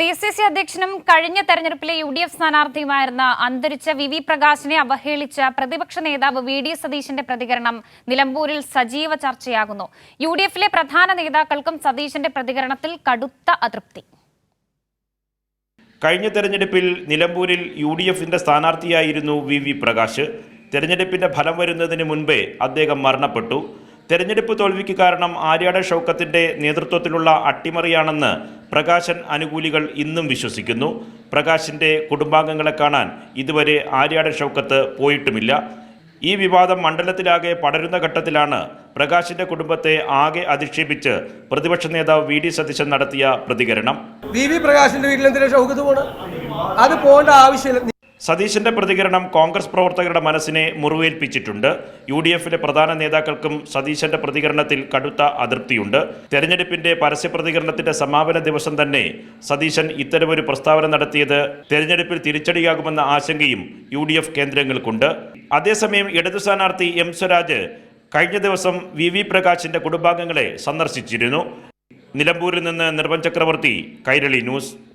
DCC അധ്യക്ഷനും കഴിഞ്ഞ തെരഞ്ഞെടുപ്പിലെ UDF സ്ഥാനാർത്ഥിയുമായിരുന്ന അന്തരിച്ച വി പ്രകാശിനെ അവഹേളിച്ച പ്രതിപക്ഷ നേതാവ് VD സതീശന്റെ പ്രതികരണം നിലമ്പൂരിൽ സജീവ ചർച്ചയാകുന്നു. UDFിലെ പ്രധാന നേതാക്കൾക്കും സതീശന്റെ പ്രതികരണത്തിൽ കടുത്ത അതൃപ്തി. കഴിഞ്ഞ തെരഞ്ഞെടുപ്പിൽ നിലമ്പൂരിൽ UDFിന്റെ സ്ഥാനാർത്ഥിയായിരുന്നു വി പ്രകാശ്. തെരഞ്ഞെടുപ്പിന്റെ ഫലം വരുന്നതിന് മുൻപേ അദ്ദേഹം മരണപ്പെട്ടു. തെരഞ്ഞെടുപ്പ് തോൽവിക്ക് കാരണം ആര്യാടൻ ഷൗക്കത്തിന്റെ നേതൃത്വത്തിലുള്ള അട്ടിമറിയാണെന്ന് പ്രകാശൻ അനുകൂലികൾ ഇന്നും വിശ്വസിക്കുന്നു. പ്രകാശിന്റെ കുടുംബാംഗങ്ങളെ കാണാൻ ഇതുവരെ ആര്യാടൻ ഷൗക്കത്ത് പോയിട്ടുമില്ല. ഈ വിവാദം മണ്ഡലത്തിലാകെ പടരുന്ന ഘട്ടത്തിലാണ് പ്രകാശിന്റെ കുടുംബത്തെ ആകെ അധിക്ഷേപിച്ച് പ്രതിപക്ഷ നേതാവ് VD സതീശൻ നടത്തിയ പ്രതികരണം. പ്രകാശിന്റെ വീട്ടിൽ എന്തിനാ ഷൗക്കത്ത് പോകണം? അത് പോകേണ്ട ആവശ്യമില്ല. സതീശന്റെ പ്രതികരണം കോൺഗ്രസ് പ്രവർത്തകരുടെ മനസ്സിനെ മുറിവേൽപ്പിച്ചിട്ടുണ്ട്. UDFിലെ പ്രധാന നേതാക്കൾക്കും സതീശന്റെ പ്രതികരണത്തിൽ കടുത്ത അതൃപ്തിയുണ്ട്. തെരഞ്ഞെടുപ്പിന്റെ പരസ്യ പ്രതികരണത്തിന്റെ സമാപന ദിവസം തന്നെ സതീശൻ ഇത്തരമൊരു പ്രസ്താവന നടത്തിയത് തെരഞ്ഞെടുപ്പിൽ തിരിച്ചടിയാകുമെന്ന ആശങ്കയും UDF കേന്ദ്രങ്ങൾക്കുണ്ട്. അതേസമയം ഇടതു സ്ഥാനാർത്ഥി M സ്വരാജ് കഴിഞ്ഞ ദിവസം വി പ്രകാശിന്റെ കുടുംബാംഗങ്ങളെ സന്ദർശിച്ചിരുന്നു. നിലമ്പൂരിൽ നിന്ന് നിർവൻ ചക്രവർത്തി, കൈരളി ന്യൂസ്.